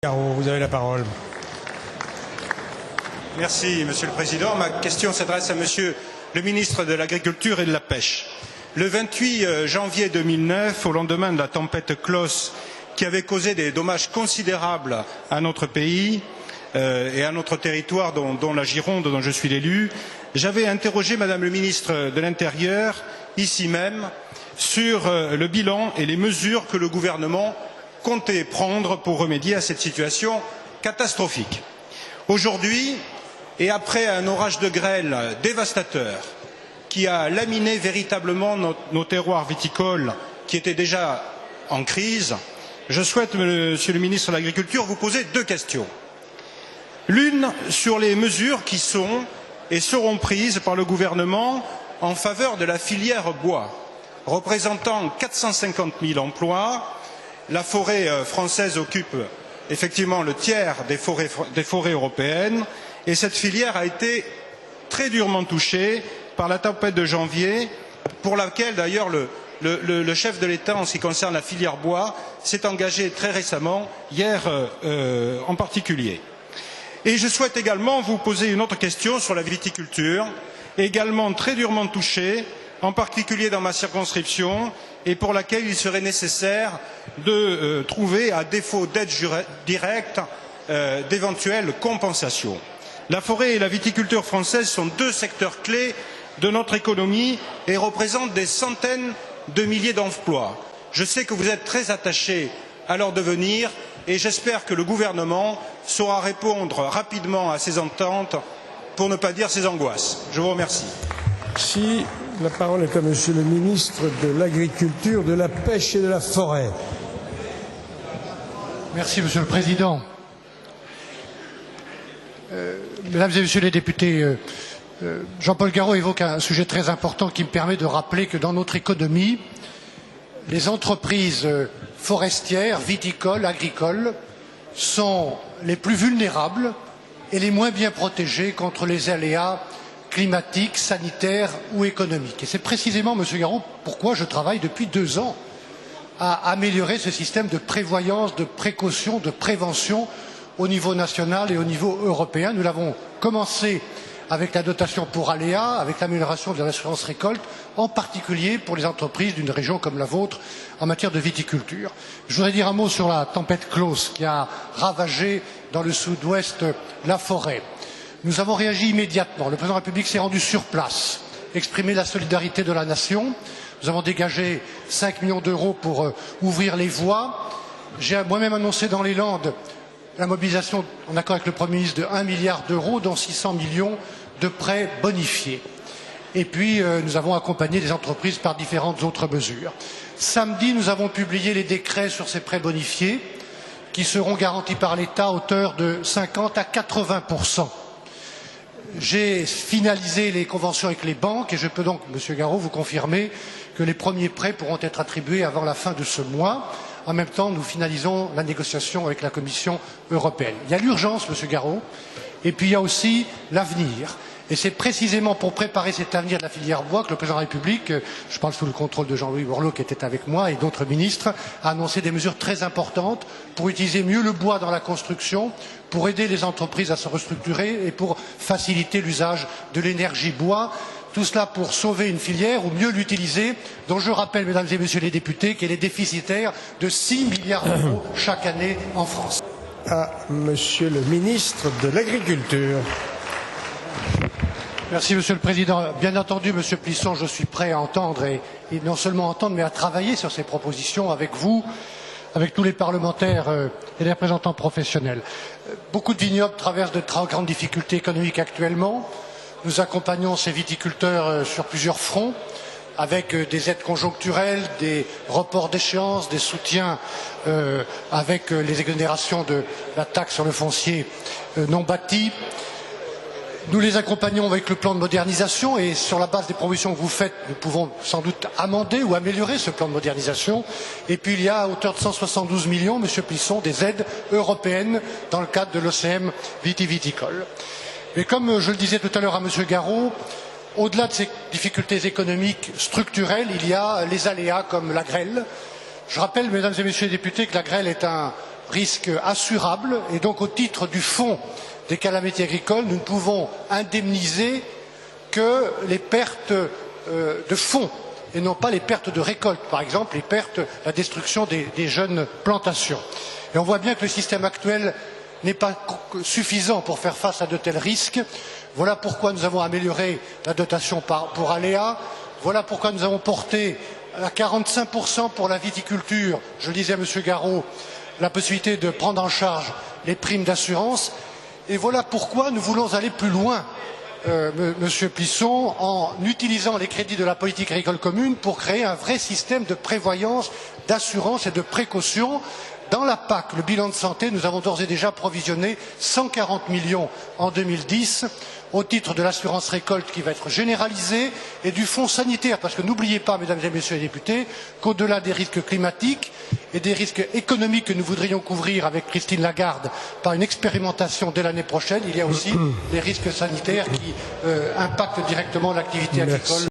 Vous avez la parole. Merci, Monsieur le Président. Ma question s'adresse à Monsieur le ministre de l'Agriculture et de la Pêche. Le 28 janvier 2009, au lendemain de la tempête Klaus, qui avait causé des dommages considérables à notre pays et à notre territoire, dont la Gironde, dont je suis l'élu, j'avais interrogé Madame le ministre de l'Intérieur, ici même, sur le bilan et les mesures que le gouvernement comptait prendre pour remédier à cette situation catastrophique. Aujourd'hui, et après un orage de grêle dévastateur qui a laminé véritablement nos terroirs viticoles qui étaient déjà en crise, je souhaite, Monsieur le ministre de l'Agriculture, vous poser deux questions. L'une sur les mesures qui sont et seront prises par le gouvernement en faveur de la filière bois, représentant 450 000 emplois. La forêt française occupe effectivement le tiers des forêts européennes et cette filière a été très durement touchée par la tempête de janvier, pour laquelle d'ailleurs le chef de l'État, en ce qui concerne la filière bois, s'est engagé très récemment, hier en particulier. Et je souhaite également vous poser une autre question sur la viticulture, également très durement touchée, en particulier dans ma circonscription, et pour laquelle il serait nécessaire de trouver, à défaut d'aide directe, d'éventuelles compensations. La forêt et la viticulture française sont deux secteurs clés de notre économie et représentent des centaines de milliers d'emplois. Je sais que vous êtes très attachés à leur devenir et j'espère que le gouvernement saura répondre rapidement à ces attentes, pour ne pas dire ces angoisses. Je vous remercie. Merci. La parole est à Monsieur le ministre de l'Agriculture, de la Pêche et de la Forêt. Merci, Monsieur le Président. Mesdames et Messieurs les députés, Jean-Paul Garot évoque un sujet très important qui me permet de rappeler que dans notre économie, les entreprises forestières, viticoles, agricoles sont les plus vulnérables et les moins bien protégées contre les aléas climatiques, sanitaires ou économiques. Et c'est précisément, Monsieur Garot, pourquoi je travaille depuis 2 ans à améliorer ce système de prévoyance, de précaution, de prévention au niveau national et au niveau européen. Nous l'avons commencé avec la dotation pour aléas, avec l'amélioration de l'assurance récolte, en particulier pour les entreprises d'une région comme la vôtre en matière de viticulture. Je voudrais dire un mot sur la tempête Klaus qui a ravagé dans le sud-ouest la forêt. Nous avons réagi immédiatement. Le président de la République s'est rendu sur place, exprimé la solidarité de la nation. Nous avons dégagé 5 millions d'euros pour ouvrir les voies. J'ai moi-même annoncé dans les Landes la mobilisation, en accord avec le Premier ministre, de 1 milliard d'euros, dont 600 millions de prêts bonifiés. Et puis, nous avons accompagné les entreprises par différentes autres mesures. Samedi, nous avons publié les décrets sur ces prêts bonifiés qui seront garantis par l'État à hauteur de 50 à 80%. J'ai finalisé les conventions avec les banques et je peux donc, Monsieur Garot, vous confirmer que les premiers prêts pourront être attribués avant la fin de ce mois. En même temps, nous finalisons la négociation avec la Commission européenne. Il y a l'urgence, Monsieur Garot, et puis il y a aussi l'avenir. Et c'est précisément pour préparer cet avenir de la filière bois que le président de la République, je parle sous le contrôle de Jean-Louis Borloo qui était avec moi et d'autres ministres, a annoncé des mesures très importantes pour utiliser mieux le bois dans la construction, pour aider les entreprises à se restructurer et pour faciliter l'usage de l'énergie bois. Tout cela pour sauver une filière ou mieux l'utiliser, dont je rappelle, mesdames et messieurs les députés, qu'elle est déficitaire de 6 milliards d'euros chaque année en France. À Monsieur le ministre de l'Agriculture. Merci, Monsieur le Président. Bien entendu, Monsieur Plisson, je suis prêt à entendre et non seulement à entendre, mais à travailler sur ces propositions avec vous, avec tous les parlementaires et les représentants professionnels. Beaucoup de vignobles traversent de très grandes difficultés économiques actuellement. Nous accompagnons ces viticulteurs sur plusieurs fronts, avec des aides conjoncturelles, des reports d'échéances, des soutiens avec les exonérations de la taxe sur le foncier non bâti. Nous les accompagnons avec le plan de modernisation et sur la base des propositions que vous faites, nous pouvons sans doute amender ou améliorer ce plan de modernisation. Et puis il y a à hauteur de 172 millions, Monsieur Plisson, des aides européennes dans le cadre de l'OCM vitiviticole. Mais comme je le disais tout à l'heure à Monsieur Garot, au-delà de ces difficultés économiques structurelles, il y a les aléas comme la grêle. Je rappelle, mesdames et messieurs les députés, que la grêle est un risque assurable, et donc au titre du fonds des calamités agricoles, nous ne pouvons indemniser que les pertes de fonds et non pas les pertes de récolte, par exemple les pertes, la destruction des jeunes plantations. Et on voit bien que le système actuel n'est pas suffisant pour faire face à de tels risques. Voilà pourquoi nous avons amélioré la dotation pour aléas. Voilà pourquoi nous avons porté à 45% pour la viticulture, je disais à M. Garot, la possibilité de prendre en charge les primes d'assurance. Et voilà pourquoi nous voulons aller plus loin, Monsieur Plisson, en utilisant les crédits de la politique agricole commune pour créer un vrai système de prévoyance, d'assurance et de précaution. Dans la PAC, le bilan de santé, nous avons d'ores et déjà provisionné 140 millions en 2010 au titre de l'assurance récolte qui va être généralisée et du fonds sanitaire, parce que n'oubliez pas, mesdames et messieurs les députés, qu'au-delà des risques climatiques et des risques économiques que nous voudrions couvrir avec Christine Lagarde par une expérimentation dès l'année prochaine, il y a aussi les risques sanitaires qui impactent directement l'activité agricole.